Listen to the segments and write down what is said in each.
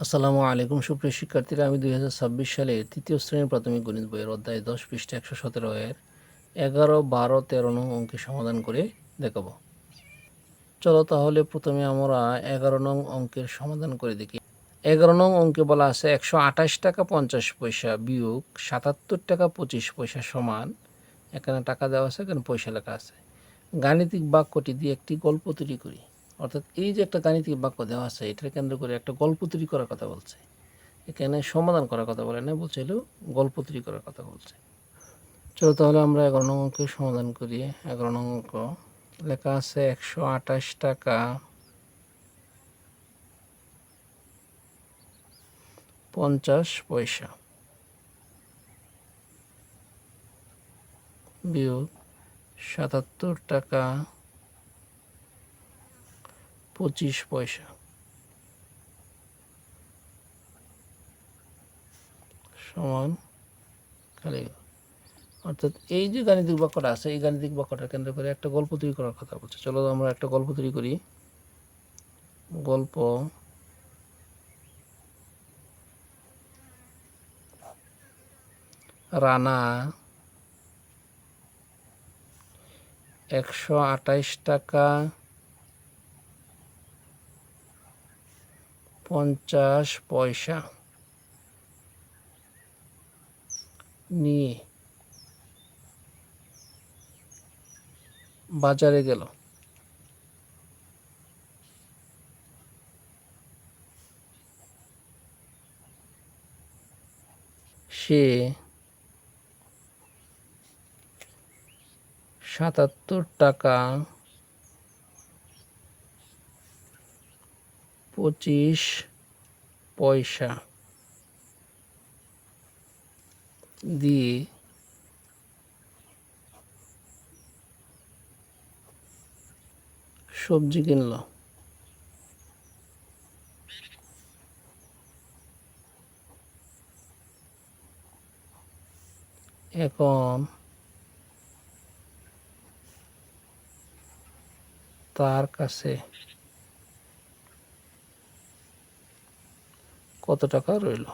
আসসালামু আলাইকুম সুপ্রিয় শিক্ষার্থীরা, আমি 2026 সালের তৃতীয় শ্রেণীর প্রাথমিক গণিত বইয়ের অধ্যায় 10 পৃষ্ঠা 117 এর 11, 12, 13 নং অঙ্কের সমাধান করে দেখাবো। চলো তাহলে প্রথমে আমরা 11 নং অঙ্কের সমাধান করে দেখি। 11 নং অঙ্কে বলা আছে 128 টাকা 50 পয়সা বিয়োগ 77 টাকা 25 পয়সা সমান, এখানে টাকা দেওয়া আছে, এখানে পয়সা লেখা আছে। গাণিতিক বাক্যটি দিয়ে একটি গল্প তৈরি করি। অর্থাৎ এই যে একটা গাণিতিক বাক্য দেওয়া আছে, এটার কেন্দ্র করে একটা গল্প তৈরি করার কথা বলছে। এখানে সমাধান করার কথা বলে না, বলছে হলো গল্প তৈরি করার কথা বলছে। চলো তাহলে আমরা 11 নং অঙ্কের সমাধান করি। 11 নং অঙ্ক লেখা আছে 128 টাকা 50 পয়সা বিয়োগ 77 টাকা 25 পয়সা সমান খালি। অর্থাৎ এই যে গাণিতিক বাক্যটা আছে, এই গাণিতিক বাক্যটা কেন্দ্র করে একটা গল্প তৈরি করার কথা বলছে। চলো আমরা একটা গল্প তৈরি করি। গল্প রানা 128 টাকা 50 পয়সা নিয়ে বাজারে গেল। সে 77 টাকা 25 পয়সা দিয়ে সবজি কিনল। এখন তার কাছে কত টাকা রইল?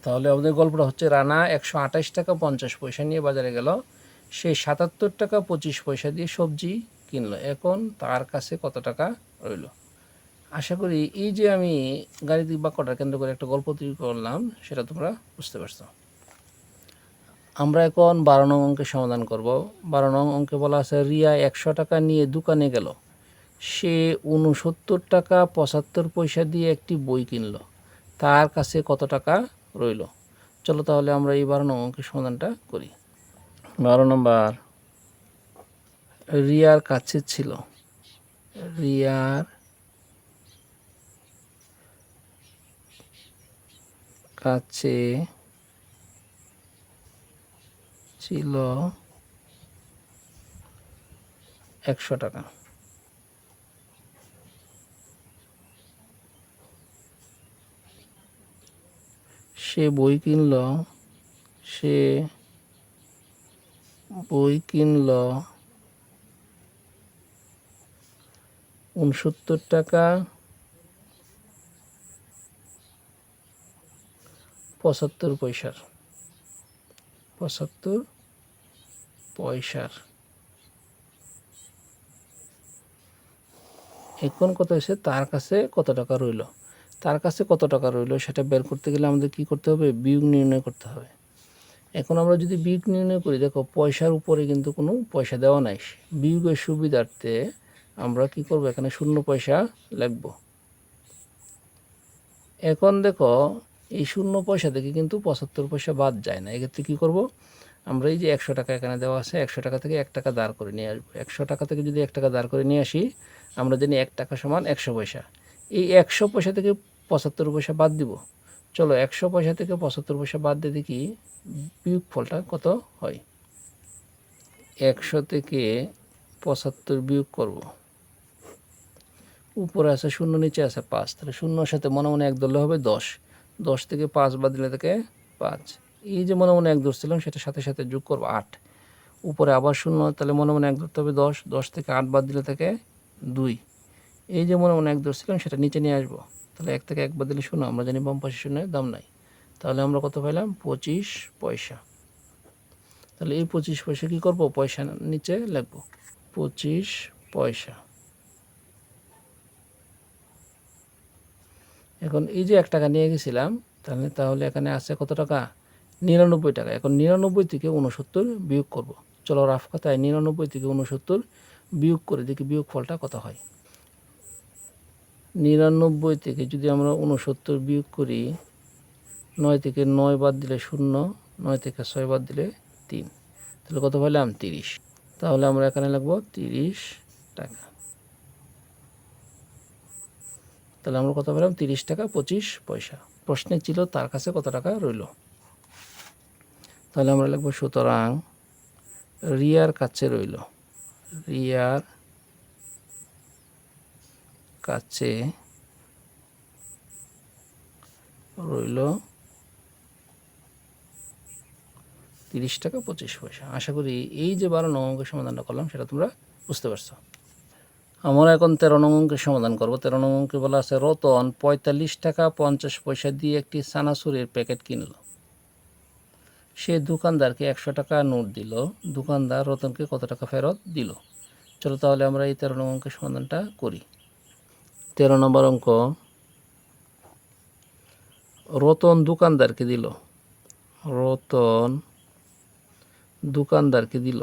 তাহলে আমাদের গল্পটা হচ্ছে, রানা 128 টাকা 50 পয়সা নিয়ে বাজারে গেল। সে 77 টাকা 25 পয়সা দিয়ে সবজি কিনলো। এখন তার কাছে কত টাকা রইল? আশা করি এই যে আমি গাণিতিক বাক্যটা কেন্দ্র করে একটা গল্প তৈরি করলাম, সেটা তোমরা বুঝতে পারছো। আমরা এখন 12 নং অঙ্কের সমাধান করব। 12 নং অঙ্কে বলা আছে রিয়া 100 টাকা নিয়ে দোকানে গেল। সে 69 টাকা 75 পয়সা দিয়ে একটি বই কিনল। তার কাছে কত টাকা রইল? চলো তাহলে আমরা এই 12 নং অঙ্কের সমাধানটা করি। 12 নম্বর, রিয়ার কাছে ছিল, রিয়ার কাছে ছিল 100 টাকা। সে বই কিনল 69 টাকা 75 পয়সার। এখন কথা হচ্ছে তার কাছে কত টাকা রইল। তার কাছে কত টাকা রইল সেটা বের করতে গেলে আমাদের কি করতে হবে? বিয়োগ নির্ণয় করতে হবে। এখন আমরা যদি বিয়োগ নির্ণয় করি, দেখো পয়সার উপরে কিন্তু কোনো পয়সা দেওয়া নাই। বিয়োগের সুবিধার্থে আমরা কি করব? এখানে 0 পয়সা লিখব। এখন দেখো এই 0 পয়সা থেকে কিন্তু 75 পয়সা বাদ যায় না। এক্ষেত্রে কী করব? আমরা এই যে 100 টাকা এখানে দেওয়া আছে, 100 টাকা থেকে 1 টাকা দাঁড় করে নিয়ে আসবো। 100 টাকা থেকে যদি 1 টাকা দাঁড় করে নিয়ে আসি, আমরা জানি 1 টাকা সমান 100 পয়সা। এই 100 পয়সা থেকে 75 পয়সা বাদ দিব। চলো 100 পয়সা থেকে 75 পয়সা বাদ দিয়ে দেখি বিয়োগ ফলটা কত হয়। 100 থেকে 75 বিয়োগ করব। উপরে আছে 0, নিচে আছে 5, তাহলে 0-এর সাথে মনে মনে 1 ধরলে হবে 10। 10 থেকে 5 বাদ দিলে থাকে 5। এই যে মনে মনে 1 ধরছিলাম সেটার সাথে সাথে যোগ করব 8, উপরে আবার 0, তাহলে মনে মনে 1 ধরতে হবে 10, 10 থেকে 8 বাদ দিলে থাকে 2। এই যে মনে মনে 1 ধরছিলাম সেটা নিচে নিয়ে আসবো, তাহলে 1 থেকে 1 বাদ দিলে 0, আমরা জানি বাম পাশে 0 দাম নাই, তাহলে আমরা কত পাইলাম 25 পয়সা। তাহলে এই 25 পয়সা কী করব, পয়সা নিচে লিখব 25 পয়সা। এখন এই যে 1 টাকা নিয়ে গেছিলাম, তাহলে এখানে আছে কত টাকা, 99 টাকা। এখন 99 থেকে 69 বিয়োগ করব। চলো রাফ কথায় 99 থেকে 69 বিয়োগ করে দেখি বিয়োগ ফলটা কত হয়। 99 থেকে যদি আমরা 69 বিয়োগ করি, 9 থেকে 9 বাদ দিলে 0, 9 থেকে 6 বাদ দিলে 3, তাহলে কত পাইলাম 30। তাহলে আমরা এখানে লিখব 30 টাকা। তাহলে আমরা কত পেলাম, 30 টাকা 25 পয়সা। প্রশ্নে ছিল তার কাছে কত টাকা রইল। তাহলে আমরা লিখব সুতরাং রিয়ার কাছে রইল, রিয়ার কাছে রইল 30 টাকা 25 পয়সা। আশা করি এই যে 12 নং অঙ্কের সমাধানটা করলাম সেটা তোমরা বুঝতে পারছো। আমরা এখন 13 নং অঙ্কের সমাধান করব। 13 নং অঙ্কে বলা আছে রতন 45 টাকা 50 পয়সা দিয়ে একটি চানাচুরের প্যাকেট কিনল। সে দোকানদারকে 100 টাকা নোট দিল, দোকানদার রতনকে কত টাকা ফেরত দিল। চলো তাহলে আমরা এই 13 নং অঙ্কের সমাধানটা করি। 13 নম্বর অঙ্ক, রতন দোকানদারকে দিল, রতন দোকানদারকে দিল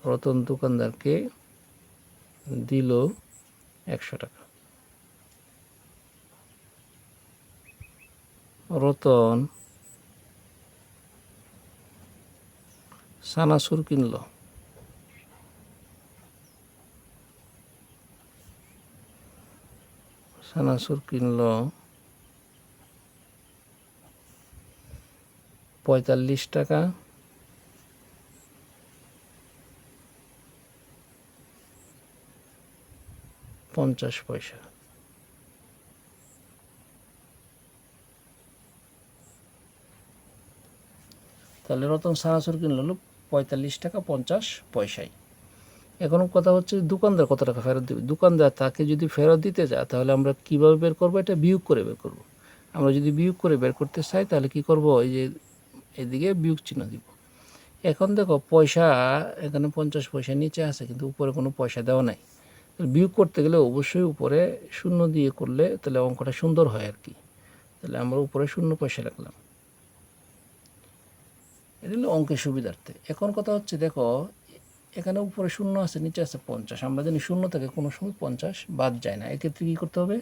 রতন দোকানদারকে দিল 100 টাকা। রতন চানাচুর কিনল, চানাচুর কিনল 45 টাকা 50 পয়সা। তাহলে রতন চানাচুর কিনল 45 টাকা 50 পয়সায়। এখন কথা হচ্ছে দোকানদার কত টাকা ফেরত দেবে। দোকানদার তাকে যদি ফেরত দিতে যায় তাহলে আমরা কীভাবে বের করবো, এটা বিয়োগ করে বের করব। আমরা যদি বিয়োগ করে বের করতে চাই তাহলে কি করব, এই যে এদিকে বিয়োগ চিহ্ন দিব। এখন দেখো পয়সা এখানে 50 পয়সা নিচে আছে কিন্তু উপরে কোনো পয়সা দেওয়া নাই। বিয়োগ করতে গেলে অবশ্যই উপরে 0 দিয়ে করলে তাহলে অঙ্কটা সুন্দর হয় আর কি। তাহলে আমরা উপরে 0 পয়সা রাখলাম, এটা হলো অঙ্কের সুবিধার্থে। এখন কথা হচ্ছে দেখো এখানে উপরে 0 আছে নিচে আছে 50, আমরা জানি 0 থেকে কোনো সময় 50 বাদ যায় না। এক্ষেত্রে কী করতে হবে,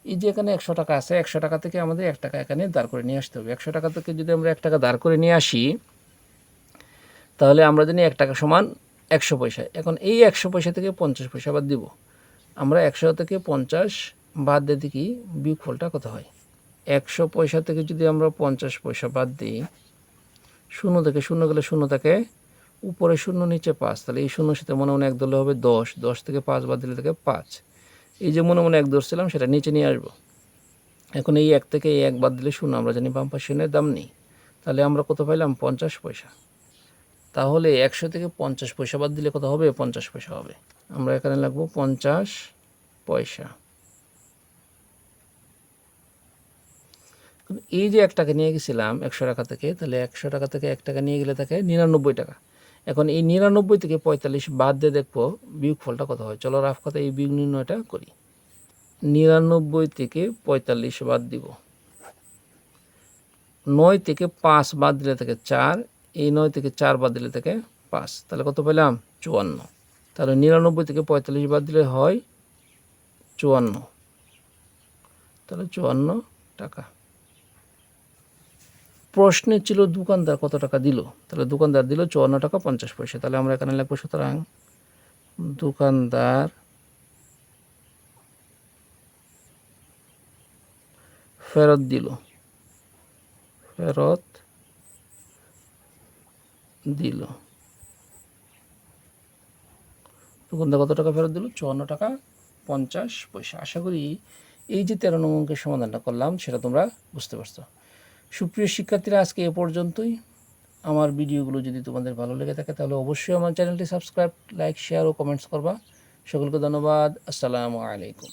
এই যে এখানে 100 টাকা আছে, 100 টাকা থেকে আমাদের 1 টাকা এখানে দাঁড় করে নিয়ে আসতে হবে। 100 টাকা থেকে যদি আমরা 1 টাকা দাঁড় করে নিয়ে আসি তাহলে আমরা জানি 1 টাকা সমান 100 পয়সা। এখন এই 100 পয়সা থেকে 50 পয়সা বাদ দিব। আমরা 100 থেকে 50 বাদ দিয়ে দেখি বিয়োগফলটা কত হয়। 100 পয়সা থেকে যদি আমরা 50 পয়সা বাদ দিই, 0 থেকে 0 গেলে 0 থাকে উপরে 0 নিচে 5, তাহলে এই 0 সাথে মনে মনে 1 ধরলে হবে 10, 10 থেকে 5 বাদ দিলে থাকে 5। এই যে মনে মনে 1 ধরছিলাম সেটা নিচে নিয়ে আসবো। এখন এই 1 থেকে এই 1 বাদ দিলে 0, আমরা জানি বাম পাশে 0 দাম নেই, তাহলে আমরা কত পাইলাম 50 পয়সা। তাহলে 100 থেকে 50 পয়সা বাদ দিলে কত হবে, 50 পয়সা হবে। আমরা এখানে লিখবো 50 পয়সা। এই যে 1 টাকা নিয়ে গেছিলাম 100 টাকা থেকে, তাহলে 100 টাকা থেকে 1 টাকা নিয়ে গেলে থাকে 99 টাকা। এখন এই 99 থেকে 45 বাদ দিয়ে দেখবো বিয়োগফলটা কত হয়। চলো রাফ কথা এই বিয়োগ নির্ণয়টা করি। 99 থেকে 45 বাদ দিব, 9 থেকে 5 বাদ দিলে থাকে 4, এই 9 থেকে 4 বাদ দিলে থাকে 5, তাহলে কত পেলাম 54। তাহলে 99 থেকে 45 বাদ দিলে হয় 54, তাহলে 54 টাকা। প্রশ্নে ছিল দোকানদার কত টাকা দিল, তাহলে দোকানদার দিল 54 টাকা 50 পয়সা। তাহলে আমরা এখানে লিখবো সুতরাং দোকানদার ফেরত দিল, ফেরত দিল দোকানদার কত টাকা ফেরত দিল? 54 টাকা 50 পয়সা। আশা করি এই যে 13 নং অঙ্কের সমাধানটা করলাম সেটা তোমরা বুঝতে পারছো। সুপ্রিয় শিক্ষার্থীরা, আজকে এ পর্যন্তই। আমার ভিডিওগুলো যদি তোমাদের ভালো লেগে থাকে তাহলে অবশ্যই আমার চ্যানেলটি সাবস্ক্রাইব, লাইক, শেয়ার ও কমেন্টস করবা। সকলকে ধন্যবাদ। আসসালামু আলাইকুম।